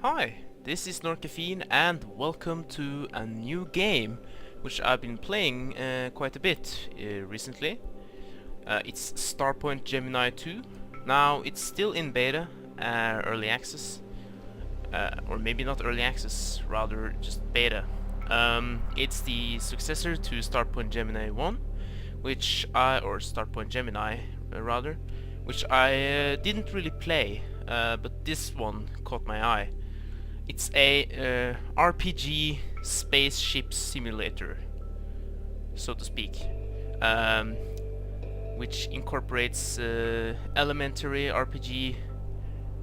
Hi, this is NorCaffeine and welcome to a new game which I've been playing quite a bit recently. It's Starpoint Gemini 2. Now it's still in beta, early access, or maybe not early access, rather just beta. It's the successor to Starpoint Gemini 1, or Starpoint Gemini rather, which I didn't really play, but this one caught my eye. It's a RPG spaceship simulator, so to speak, which incorporates elementary RPG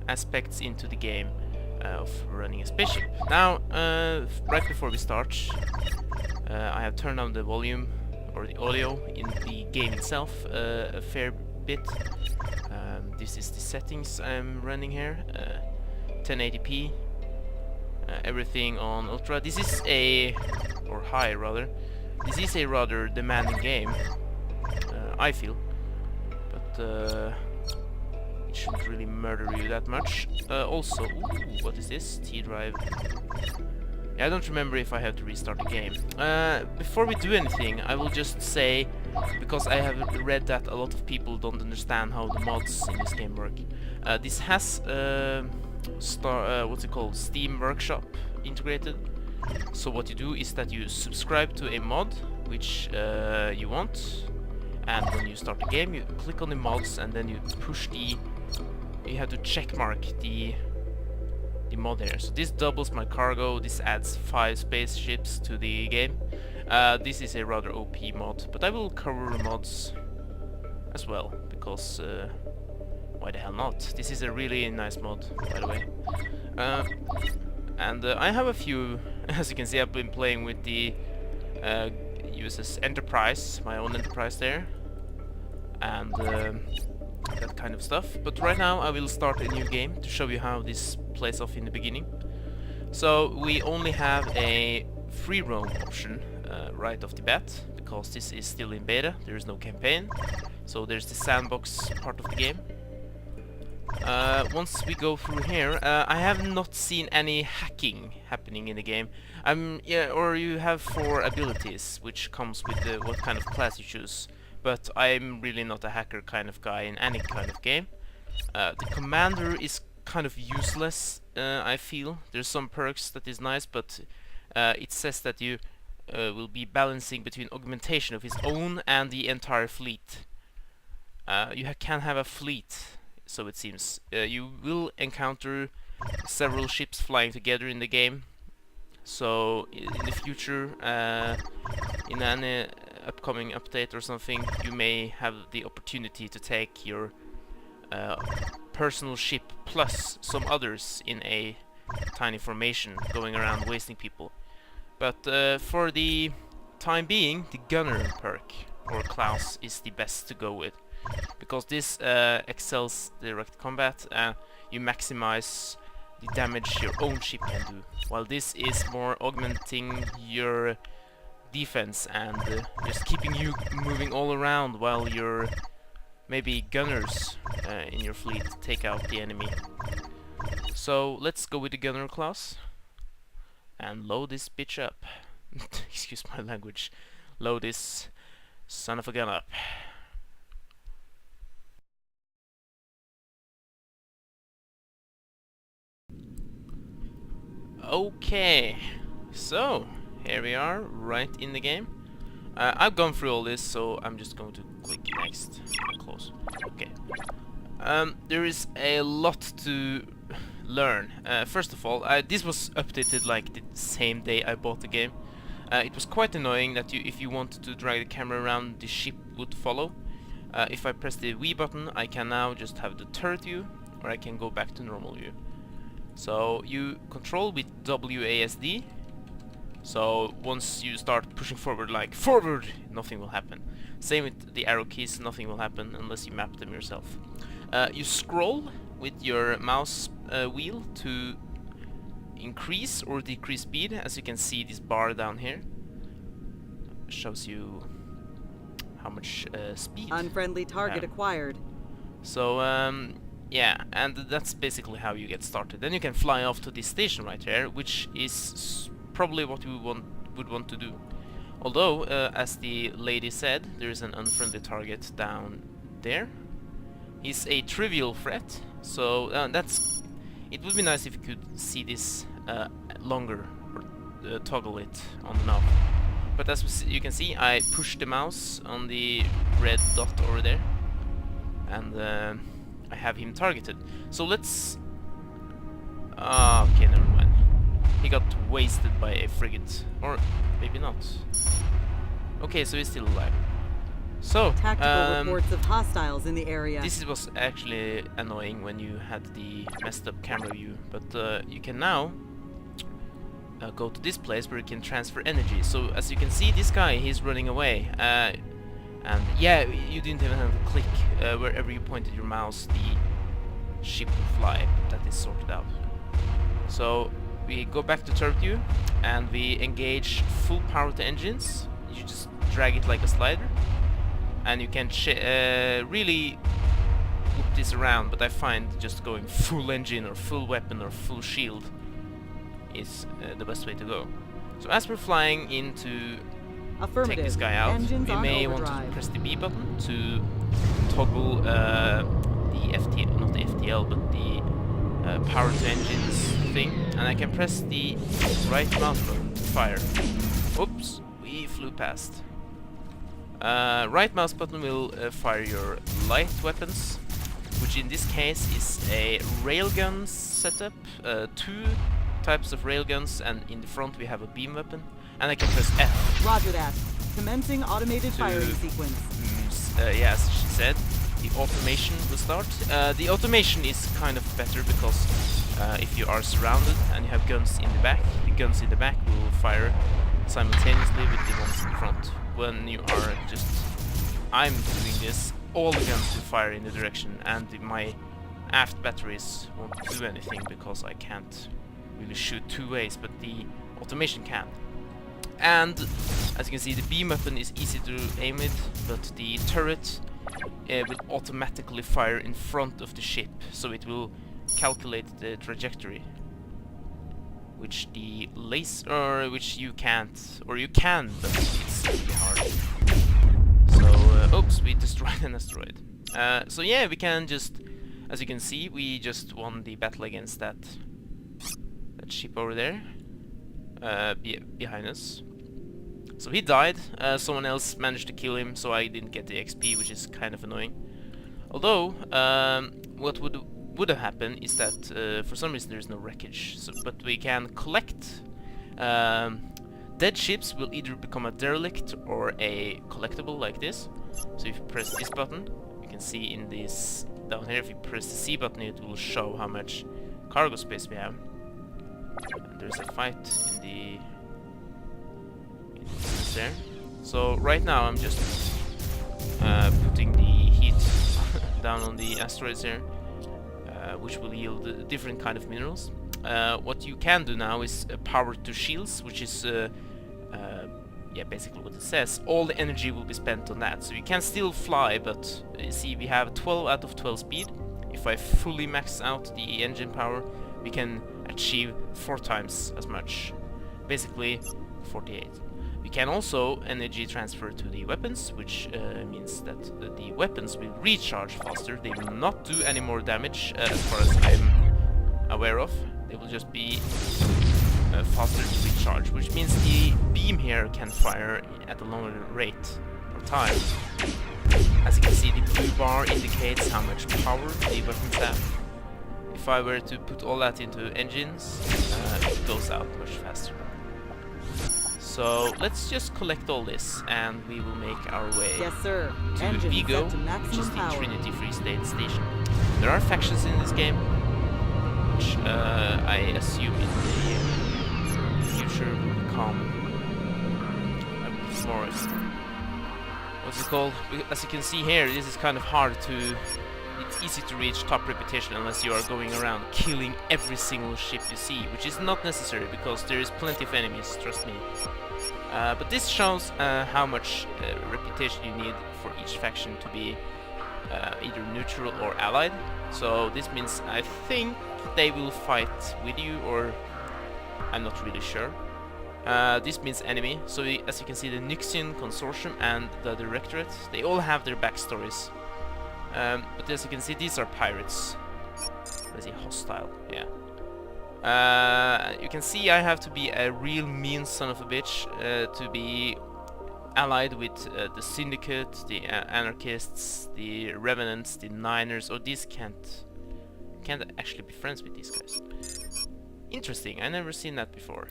aspects into the game of running a spaceship. Now, right before we start, I have turned down the volume or the audio in the game itself a fair bit. This is the settings I'm running here, 1080p. Everything on ultra. This is or high rather. This is a rather demanding game, I feel, but it shouldn't really murder you that much. Also, ooh, what is this? T-drive. Yeah, I don't remember if I have to restart the game. Before we do anything, I will just say, because I have read that a lot of people don't understand how the mods in this game work. This has what's it called? Steam Workshop integrated. So what you do is that you subscribe to a mod which you want, and when you start the game you click on the mods and then you push you have to check mark the mod here. So this doubles my cargo, this adds 5 spaceships to the game. This is a rather OP mod, but I will cover mods as well, because why the hell not? This is a really nice mod, by the way. I have a few, as you can see, I've been playing with the USS Enterprise, my own Enterprise there, and that kind of stuff. But right now I will start a new game to show you how this plays off in the beginning. So we only have a free roam option right off the bat, because this is still in beta, there is no campaign. So there's the sandbox part of the game. Once we go through here, I have not seen any hacking happening in the game. Yeah, or you have 4 abilities, which comes with what kind of class you choose. But I'm really not a hacker kind of guy in any kind of game. The commander is kind of useless, I feel. There's some perks that is nice, but it says that you will be balancing between augmentation of his own and the entire fleet. You can have a fleet, so it seems. You will encounter several ships flying together in the game. So in the future, in an upcoming update or something, you may have the opportunity to take your personal ship plus some others in a tiny formation, going around wasting people. But for the time being, the gunner perk or class is the best to go with, because this excels direct combat. You maximize the damage your own ship can do, while this is more augmenting your defense and just keeping you moving all around while your maybe gunners in your fleet take out the enemy. So let's go with the gunner class and load this bitch up. Excuse my language. Load this son of a gun up. Okay, so here we are, right in the game. I've gone through all this, so I'm just going to click next. Close. Okay. There is a lot to learn. First of all, this was updated like the same day I bought the game. It was quite annoying that if you wanted to drag the camera around, the ship would follow. If I press the V button, I can now just have the turret view, or I can go back to normal view. So you control with WASD. So once you start pushing forward, like forward, nothing will happen. Same with the arrow keys, nothing will happen unless you map them yourself. You scroll with your mouse wheel to increase or decrease speed. As you can see, this bar down here shows you how much speed. Unfriendly target acquired. So yeah, and that's basically how you get started. Then you can fly off to this station right here, which is probably what you would want to do. Although, as the lady said, there is an unfriendly target down there. He's a trivial threat, so it would be nice if you could see this longer, or toggle it on and off. But as you can see, I pushed the mouse on the red dot over there, and I have him targeted. So let's... okay, never mind. He got wasted by a frigate. Or maybe not. Okay, so he's still alive. So, tactical reports of hostiles in the area. This was actually annoying when you had the messed up camera view, but you can now go to this place where you can transfer energy. So as you can see, this guy, he's running away, and yeah, you didn't even have to click. Wherever you pointed your mouse, the ship will fly. That is sorted out. So we go back to turret view and we engage full power to engines. You just drag it like a slider, and you can really whip this around, but I find just going full engine or full weapon or full shield is the best way to go. So as we're flying in to take this guy out, we may want to press the B button to toggle the FTL, not the FTL, but the power to engines thing, and I can press the right mouse button to fire. Oops, we flew past. Right mouse button will fire your light weapons, which in this case is a railgun setup, 2 types of railguns, and in the front we have a beam weapon, and I can press F. Roger that. Commencing automated firing sequence. Yeah, as she said, the automation will start. The automation is kind of better because if you are surrounded and you have guns in the back will fire simultaneously with the ones in front. When you are just... I'm doing this, all the guns will fire in the direction, and my aft batteries won't do anything because I can't really shoot 2 ways, but the automation can. And as you can see, the beam weapon is easy to aim with, but the turret will automatically fire in front of the ship, so it will calculate the trajectory, which the laser, which you can't, or you can, but it's really hard. So, oops, we destroyed an asteroid. So yeah, we can just, as you can see, we just won the battle against that ship over there, behind us. So he died. Someone else managed to kill him, so I didn't get the XP, which is kind of annoying. Although, what would have happened is that for some reason there is no wreckage. So, but we can collect. Dead ships will either become a derelict or a collectible like this. So if you press this button, you can see in this down here. If you press the C button, it will show how much cargo space we have. And there's a fight in the there. So right now I'm just putting the heat down on the asteroids here, which will yield different kind of minerals. What you can do now is power to shields, which is yeah, basically what it says. All the energy will be spent on that, so you can still fly, but you see we have 12 out of 12 speed. If I fully max out the engine power, we can achieve 4 times as much, basically 48. We can also energy transfer to the weapons, which means that the weapons will recharge faster. They will not do any more damage as far as I'm aware of. They will just be faster to recharge, which means the beam here can fire at a longer rate or time. As you can see, the blue bar indicates how much power the weapons have. If I were to put all that into engines, it goes out much faster. So let's just collect all this, and we will make our way to Vigo, which is the Trinity Free State station. There are factions in this game, which I assume in the future will become more. What's it called? As you can see here, this is kind of hard to. It's easy to reach top reputation unless you are going around killing every single ship you see, which is not necessary because there is plenty of enemies, trust me. But this shows how much reputation you need for each faction to be either neutral or allied. So this means I think they will fight with you, or I'm not really sure. This means enemy. So as you can see, the Nyxian Consortium and the Directorate, they all have their backstories. But as you can see, these are pirates. Let's see, hostile. Yeah. You can see I have to be a real mean son of a bitch to be allied with the Syndicate, the Anarchists, the Revenants, the Niners. Oh, these can't actually be friends with these guys. Interesting. I never seen that before.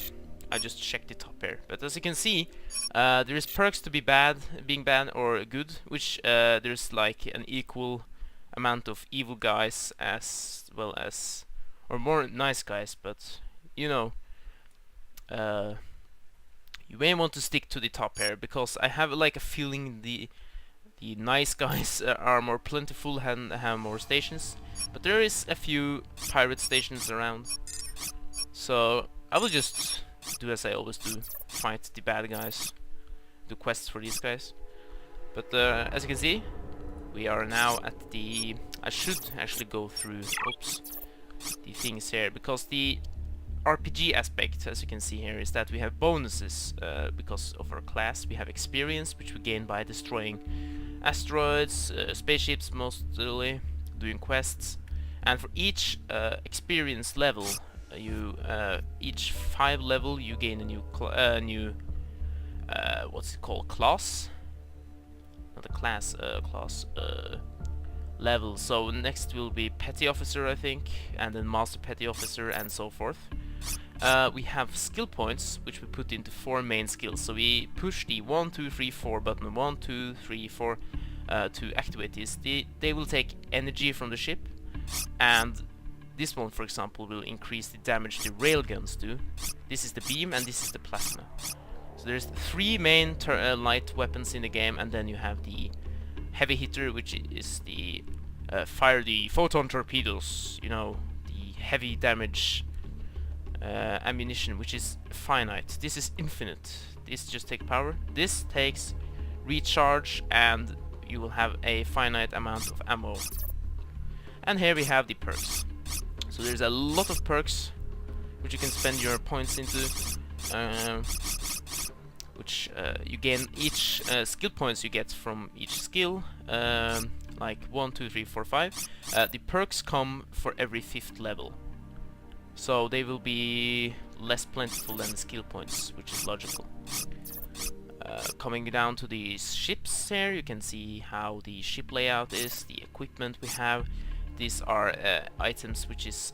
I just checked the top here. But as you can see, there is perks to be being bad or good, which there's like an equal amount of evil guys as well as, or more nice guys. But you know, you may want to stick to the top here, because I have like a feeling the nice guys are more plentiful and have more stations. But there is a few pirate stations around, so I will just do as I always do, fight the bad guys, do quests for these guys. But as you can see, we are now at the... I should actually go through, oops, the things here, because the RPG aspect, as you can see here, is that we have bonuses because of our class. We have experience, which we gain by destroying asteroids, spaceships mostly, doing quests. And for each experience level, each 5 level you gain a new what's it called, class? Not a class, class level. So next will be Petty Officer, I think, and then Master Petty Officer, and so forth. We have skill points, which we put into 4 main skills. So we push the 1, 2, 3, 4 button, 1, 2, 3, 4 to activate these. They will take energy from the ship, and this one, for example, will increase the damage the railguns do. This is the beam, and this is the plasma. So there's 3 main light weapons in the game, and then you have the heavy hitter, which is the fire the photon torpedoes, you know, the heavy damage ammunition, which is finite. This is infinite. This just takes power. This takes recharge, and you will have a finite amount of ammo. And here we have the perks. So there's a lot of perks which you can spend your points into, which you gain each skill points you get from each skill, like 1, 2, 3, 4, 5. The perks come for every 5th level, so they will be less plentiful than the skill points, which is logical. Coming down to the ships here, you can see how the ship layout is, the equipment we have. These are items which is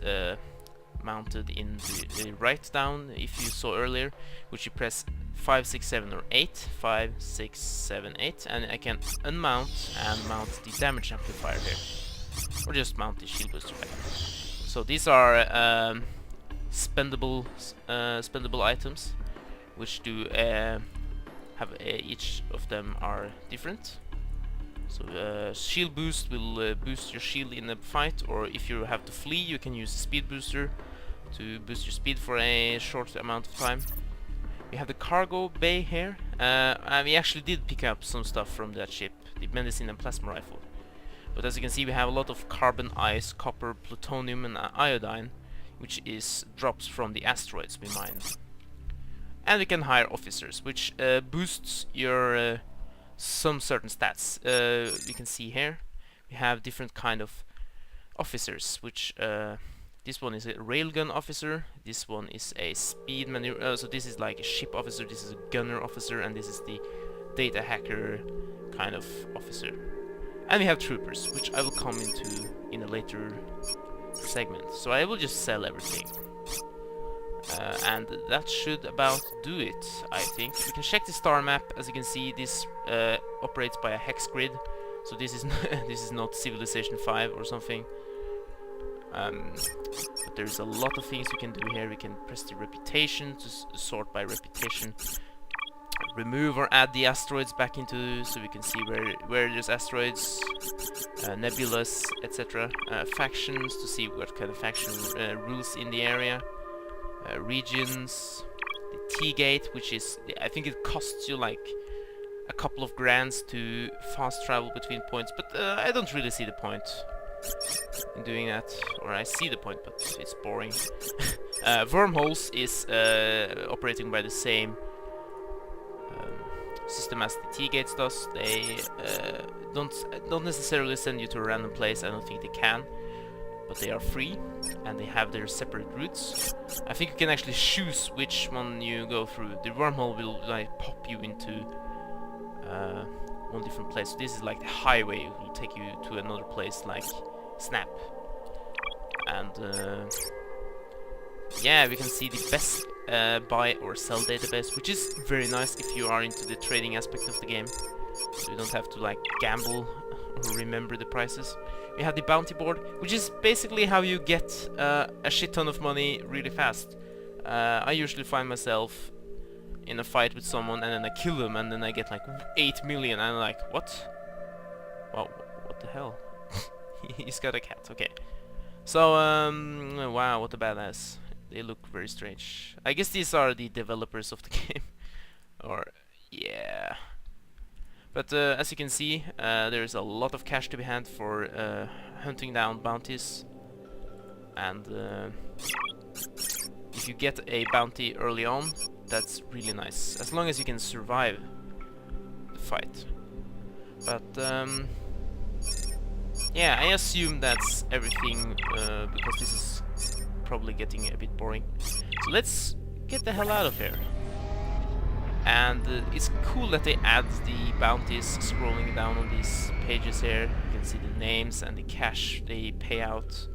mounted in the right down, if you saw earlier, which you press 5, 6, 7 or 8, 5, 6, 7, 8, and I can unmount and mount the damage amplifier here, or just mount the shield booster back. So these are spendable items, which do have each of them are different. So shield boost will boost your shield in a fight, or if you have to flee, you can use the speed booster to boost your speed for a short amount of time. We have the cargo bay here. We actually did pick up some stuff from that ship, the medicine and plasma rifle. But as you can see, we have a lot of carbon, ice, copper, plutonium and iodine, which is drops from the asteroids we mine. And we can hire officers, which boosts your some certain stats. You can see here we have different kind of officers, which this one is a railgun officer, this one is a speed maneuver, so this is like a ship officer, this is a gunner officer, and this is the data hacker kind of officer. And we have troopers, which I will come into in a later segment. So I will just sell everything. And that should about do it, I think. We can check the star map. As you can see, this operates by a hex grid, so this is this is not Civilization 5 or something. But there's a lot of things we can do here. We can press the reputation to sort by reputation, remove or add the asteroids back into, so we can see where there's asteroids, nebulas, etc. Factions to see what kind of faction rules in the area. Regions, the T-gate, which is, I think it costs you like a couple of grands to fast travel between points, but I don't really see the point in doing that. Or I see the point, but it's boring. Wormholes is operating by the same system as the T-gates does. They don't necessarily send you to a random place. I don't think they can, but they are free and they have their separate routes. I think you can actually choose which one you go through. The wormhole will like pop you into one different place. So this is like the highway. It will take you to another place like Snap. And yeah, we can see the best buy or sell database, which is very nice if you are into the trading aspect of the game. So you don't have to like gamble or remember the prices. We have the bounty board, which is basically how you get a shit ton of money really fast. I usually find myself in a fight with someone and then I kill them and then I get like 8 million and I'm like, what? Wow, what the hell? He's got a cat, okay. So, wow, what a badass. They look very strange. I guess these are the developers of the game. Or, yeah. But as you can see, there's a lot of cash to be had for hunting down bounties. And if you get a bounty early on, that's really nice. As long as you can survive the fight. But yeah, I assume that's everything because this is probably getting a bit boring. So let's get the hell out of here. And it's cool that they add the bounties scrolling down on these pages here. You can see the names and the cash they pay out,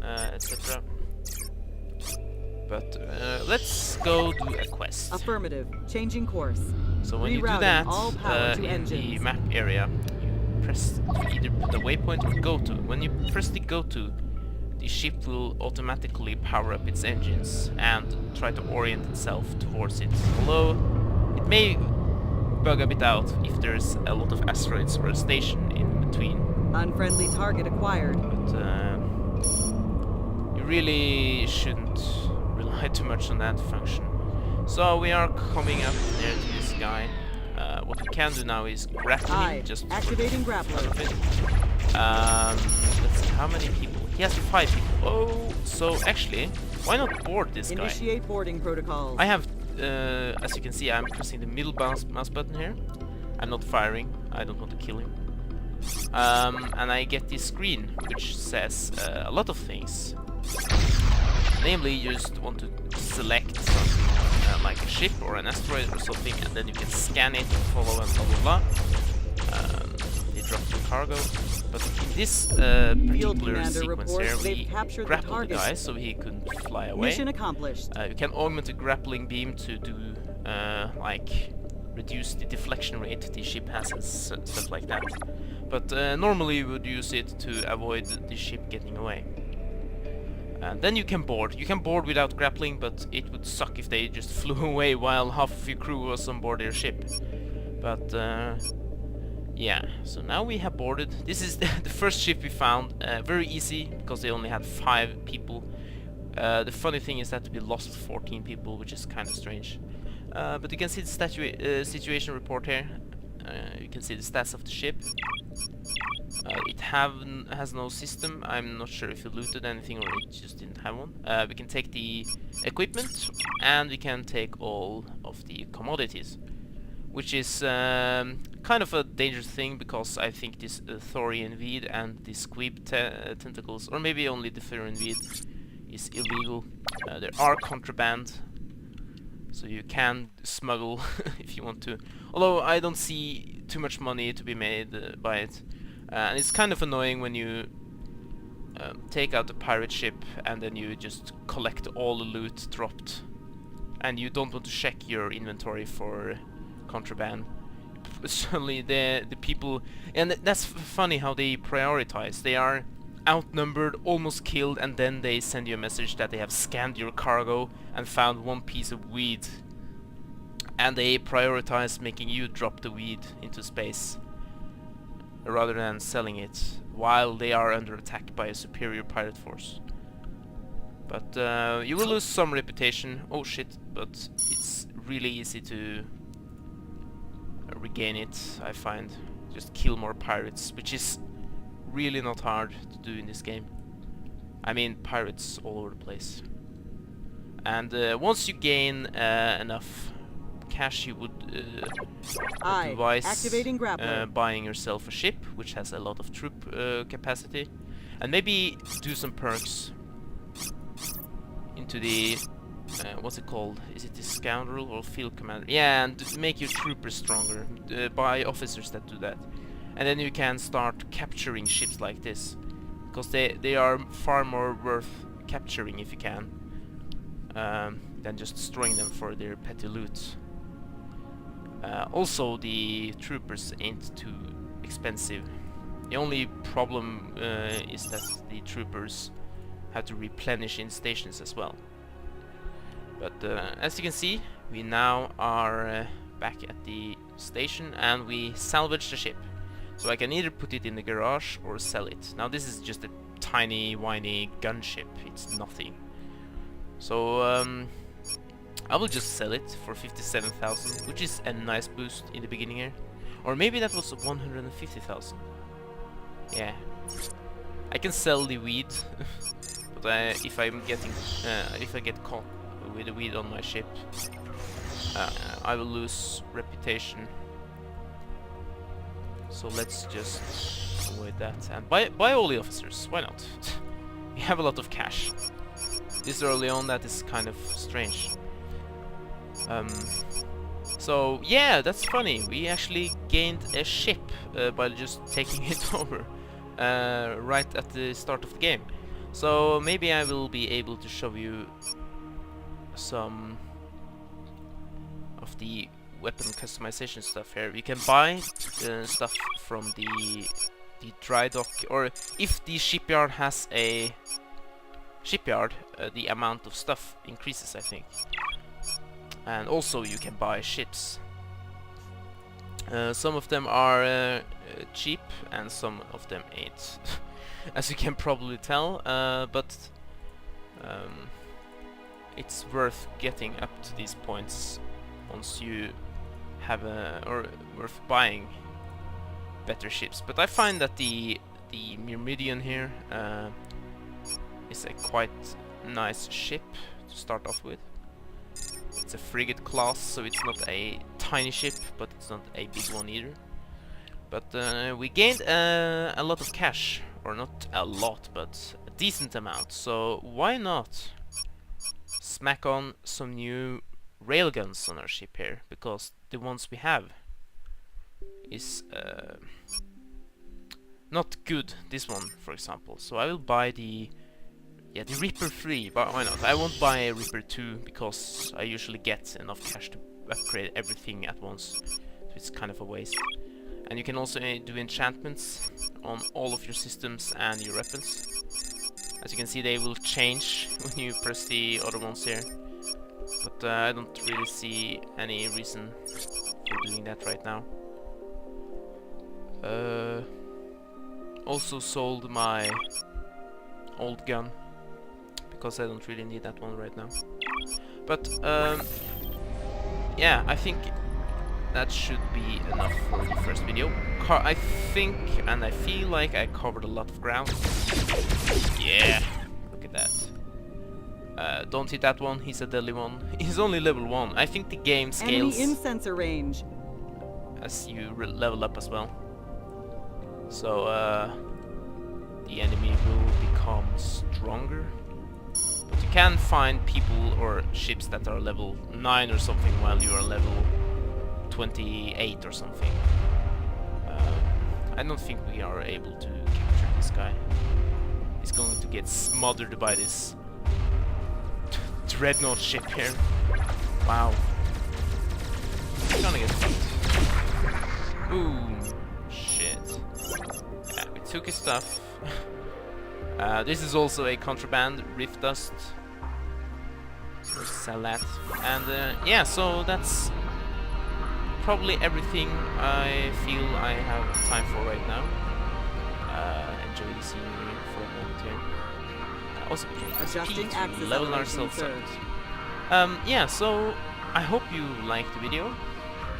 etc. But let's go do a quest. Affirmative. Changing course. So when you do that in the map area, you press either the waypoint or go to. When you press the go to, the ship will automatically power up its engines and try to orient itself towards it. Although it may bug a bit out if there's a lot of asteroids or a station in between. Unfriendly target acquired. But you really shouldn't rely too much on that function. So we are coming up there to this guy. What we can do now is grapple him, just activating grappler. Let's see how many people. He has 5 people. Oh, so actually, why not board this guy? Initiate boarding protocols. I have, as you can see, I'm pressing the middle mouse button here. I'm not firing. I don't want to kill him. And I get this screen which says a lot of things. Namely, you just want to select something like a ship or an asteroid or something, and then you can scan it, follow, and blah blah blah. They drop the cargo. But in this particular sequence here, we grappled the guy so he couldn't fly away. Mission accomplished. You can augment the grappling beam to do like reduce the deflection rate the ship has and stuff like that. But normally you would use it to avoid the ship getting away. And then you can board. You can board without grappling, but it would suck if they just flew away while half of your crew was on board their ship. But yeah, so now we have boarded. This is the first ship we found. Very easy, because they only had 5 people. The funny thing is that we lost 14 people, which is kind of strange. But you can see the situation report here. You can see the stats of the ship. It has no system. I'm not sure if it looted anything or it just didn't have one. We can take the equipment and we can take all of the commodities, which is kind of a dangerous thing, because I think this thorian weed and the squib tentacles, or maybe only the thorian weed, is illegal. There are contraband, so you can smuggle if you want to. Although I don't see too much money to be made by it. And it's kind of annoying when you take out the pirate ship and then you just collect all the loot dropped, and you don't want to check your inventory for contraband. Suddenly the people, and that's funny how they prioritize. They are outnumbered, almost killed, and then they send you a message that they have scanned your cargo and found 1 piece of weed, and they prioritize making you drop the weed into space rather than selling it, while they are under attack by a superior pirate force. But you will lose some reputation. Oh shit, but it's really easy to regain it, I find. Just kill more pirates, which is really not hard to do in this game. I mean, pirates all over the place. And once you gain enough cash, you would advise activating grappler. buying yourself a ship, which has a lot of troop capacity. And maybe do some perks into the... what's it called? Is it the scoundrel or field commander? Yeah, and to make your troopers stronger. Buy officers that do that. And then you can start capturing ships like this. Because they are far more worth capturing if you can. Than just destroying them for their petty loot. Also, the troopers ain't too expensive. The only problem is that the troopers have to replenish in stations as well. But as you can see, we now are back at the station and we salvage the ship. So I can either put it in the garage or sell it. Now this is just a tiny whiny gunship, it's nothing. So I will just sell it for 57,000, which is a nice boost in the beginning here. Or maybe that was 150,000. Yeah, I can sell the weed, but if I'm getting, if I get caught with the weed on my ship, I will lose reputation. So let's just avoid that and buy all the officers. Why not? We have a lot of cash. This early on, that is kind of strange. So yeah, that's funny. We actually gained a ship by just taking it over right at the start of the game. So maybe I will be able to show you some of the weapon customization stuff here. We can buy stuff from the dry dock, or if the shipyard has a shipyard, the amount of stuff increases, I think. And also you can buy ships. Some of them are cheap and some of them ain't, as you can probably tell, but it's worth getting up to these points once you have or worth buying better ships. But I find that the Myrmidion here is a quite nice ship to start off with. It's a frigate class, so it's not a tiny ship, but it's not a big one either. But we gained a lot of cash, or not a lot, but a decent amount. So why not smack on some new railguns on our ship here? Because the ones we have is not good. This one, for example. So I will buy the Reaper 3, but why not? I won't buy a Reaper 2 because I usually get enough cash to upgrade everything at once. So it's kind of a waste. And you can also do enchantments on all of your systems and your weapons. As you can see, they will change when you press the other ones here. But I don't really see any reason for doing that right now. Also sold my old gun, because I don't really need that one right now. But yeah, I think that should be enough for the first video. I think and I feel like I covered a lot of ground. Yeah, look at that. Don't hit that one, he's a deadly one. He's only level 1. I think the game scales Enemy in sensor range as you level up as well. So the enemy will become stronger. But you can find people or ships that are level 9 or something while you are level 28 or something. I don't think we are able to capture this guy. He's going to get smothered by this dreadnought ship here. Wow. He's gonna get fucked. Ooh, shit. Yeah, we took his stuff. This is also a contraband, rift dust. We'll sell that. And yeah, so that's probably everything I feel I have time for right now. Enjoy the scenery for a moment here. Also, adjusting access level ourselves up. Yeah, so I hope you liked the video.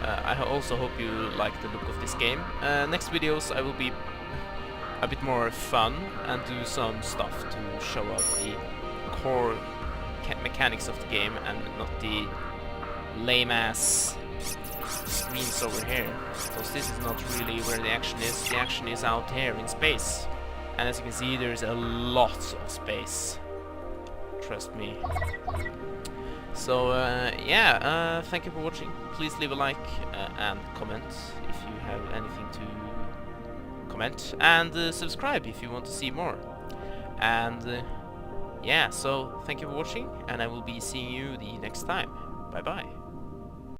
I also hope you like the look of this game. Next videos I will be a bit more fun and do some stuff to show off the core mechanics of the game and not the lame-ass screens over here, because this is not really where the action is. The action is out here in space, and as you can see, there's a lot of space, trust me. So yeah, thank you for watching. Please leave a like and comment if you have anything to comment, and subscribe if you want to see more. And yeah, so thank you for watching, and I will be seeing you the next time. Bye bye.